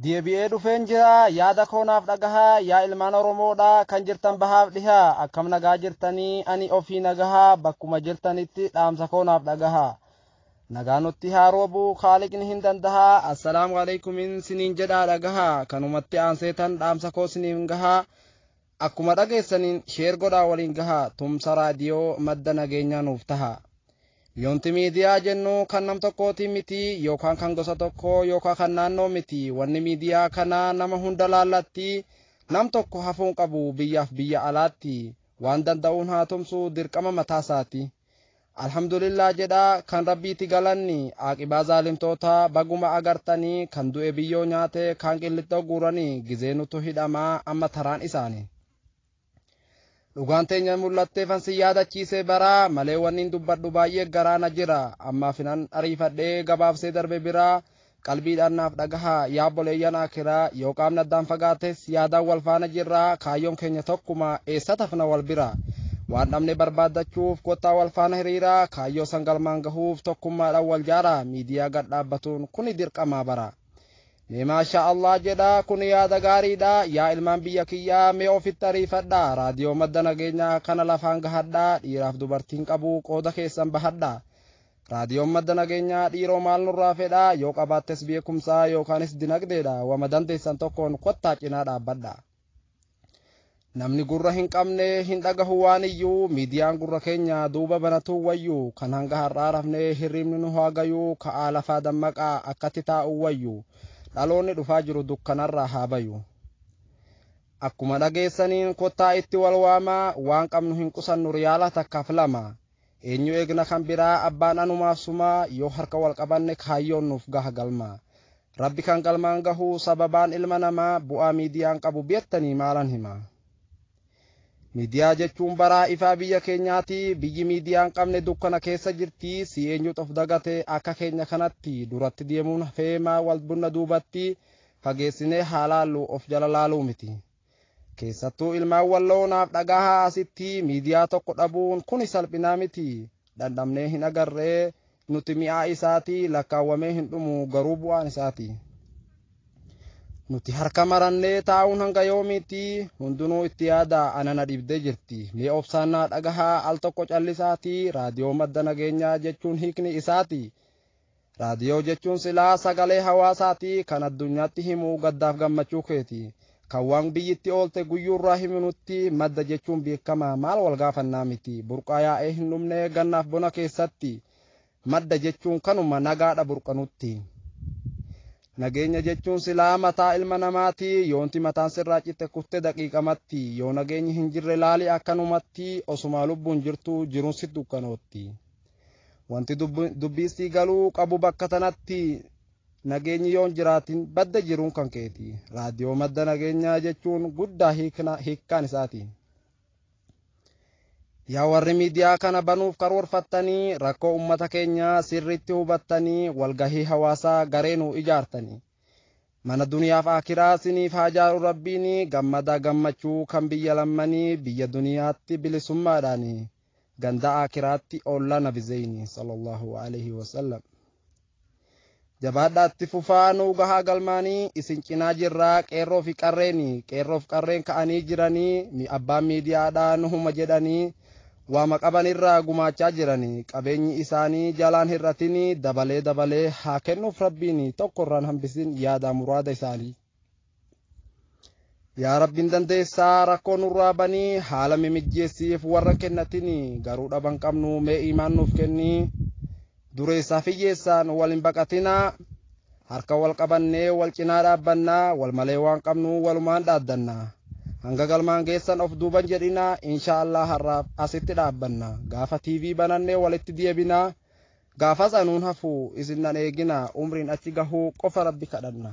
Deebi'ee dhufeen jira yaada koonaaf dhagahaa yaa ilmaan Oromoodha kan jirtan bahaaf dhihaa akkam nagaa jirtanii ani ofii nagahaa bakkuma jirtanitti dhaamsa koonaaf dhagahaa nagaa nutti haa roobu Khaliqni hin dandahaa assalaamu alaykumin siniin jedhaa dhagahaa kanumatti aanseetan dhaamsa koo siniin gahaa akkuma dhageessaniin sheer godhaa waliin gahaa tumsa raadiyoo madda nageenyaa nuuf tahaa. Yoonti miidiyaa jennu kan nam tokkooti miti yookaan kan gosa tokko yookaan kan naannoo miti wanni miidiyaa kana nama hunda laallatti nam tokko hafuun qabu biyyaaf biyya alaatti waan danda'uun haa tumsu dirqama mataasaati. Alhamdulillah jedha kan rabbiiti galanni aqibaa zaalimtoota baguma agartanii kan du'e biyyoo nyaate kan qillixxoo guuranii gizeenutu hidhamaa amma taraan isaanii. Dhugaan teenya mul'attee fansi yaadachiisee bara malee wanni dubbadhu baay'ee garaana jira amma finan ariifadhee gabaabsee darbe bira qalbiidhaan naaf dhagahaa yaa boleeyyan akiraa yoo qaamni addaan fagaates yaadaan wal faana jirra kaayyoon keenya tokkuma eessa tafna wal bira waan dhabne barbaadachuuf kottaa wal faana hiriira kaayyoo sangalmaan gahuuf tokkummaadhaan wal jaara miidiyaa gad dhaabbatuun kuni dirqamaa bara. Masha Allah jedha kun yaada gaariidha yaa ilmaan biyya kiyyaa mee ofitti ariifadha raadiyoo madda nageenyaa kana lafaan gahadha dhiiraaf dubartiin qabu qooda keessan bahadha raadiyoon madda nageenyaa dhiiroo maal nurraa fedha yoo qabaattes beekumsaa yookaanis dinagdeedha wama dandeessan tokkoon kottaa cinaa dhaabbadha. Namni gurra hin qabne hin dhagahu waan iyyuu miidiyaan gurra keenya duuba banatu wayyuu kan hanga har'aa rafne hirribni nu haagayuu ka'aa lafaa dammaqaa akkatti taa'u wayyuu. Dhaloonni dhufaa jiru dukkanarraa haa bayu. Akkuma dhageessaniin kottaa itti wal waamaa waan qabnu hin qusannu riyaala takkaaf lama. Eenyu eegna kan biraa abbaan anumaaf sumaa yoo harka wal qabanne kaayyoon nuuf gaha galma. Rabbi kan galmaan gahu sababaan ilma namaa bu'aa miidiyaan qabu beektanii maalan hima. Miidiyaa jechuun baraa ifaa biyya keenyaati biyyi miidiyaan qabne dukkana keessa jirti si eenyutu of dagate akka keenya kanatti duratti deemuun feemaa wal bunna duubatti fageessinee haalaallu of jala laaluu miti. Keessattuu ilmaan walloonaaf dhagahaa asitti miidiyaa tokko dhabuun kuni salphinaa miti dhandhamnee hin agarree nuti mi'aa isaati lakkaawwamee hin dhumu garuu bu'aan isaati. Nuti harka marannee taa'uun hanga yoomiitti hundinuu itti yaada anana dhibdee jirti mee obsaannaa dhagahaa al tokko callisaati raadiyoo madda nageenyaa jechuun hiikni isaati. Raadiyoo jechuun silaa sagalee hawaasaati kan addunyaatti himu gaddaaf gammachuu keeti kan waan biyyitti oolte guyyuurraa himinutti madda jechuun beekamaa maal wal gaafannaa miti burqaa yaa'ee hin dhumne gannaaf bona keessatti madda jechuun kanuma nagaadha burqanutti. Nageenya jechuun silaa mataa ilma namaati yoonti mataan sirraa citte kutte daqiiqamatti yoo nageenyi hin jirre laali akkanumatti osuma lubbuun jirtu jiruun si dukkanootti. Wanti dubbiisii galuu qabu bakka tanatti nageenyi yoon jiraatin badda jiruun kan keeti. Raadiyoo madda nageenyaa jechuun guddaa hiikkaan isaati. Yaa warri miidiyaa kana banuuf karoorfattanii rakkoo ummata keenya sirriitti hubattanii walgahii hawaasaa gareenuu ijaartanii. Mana duniyaaf akiraa siniif haa jaaru rabbiin gammadaa gammachuu kan biyya lammanii biyya duniyaatti bilisummaadhaani ganda akiraatti oollaa nabizeyni sallallahu alaihi wasallam. Jabaadhaatti fufaa nuu gahaa galmaanii isin cinaa jirraa qeerroo fi qarreen ka'anii jiranii abbaan miidiyaadhaa nuhuma jedhanii waama qaban irraa gumaachaa jiranii qabeenyi isaanii jalaan hir'atanii dabalee haa kennuuf rabbiin tokkorraan hambisin yaada muraada isaanii. Yaa rabbiin dandeessaa rakkoo nurraa banii haala mimijjeessiif warra kennatini garuu dhaban qabnu mee imaan nuuf kennii dureessaa fiyyeessaan wal hin baqatinaa harka wal qabannee wal cinaa dhaabbannaa wal malee waan qabnu walumaan dhaaddannaa. Hanga galmaan geessan of duuban jedhinaa inshaallah har'aaf asitti dhaabbanna gaafa TV banannee walitti deebinaa gaafa sanuun hafuu isin nan eegina umriin achi gahuu qofa rabbi kadhanna.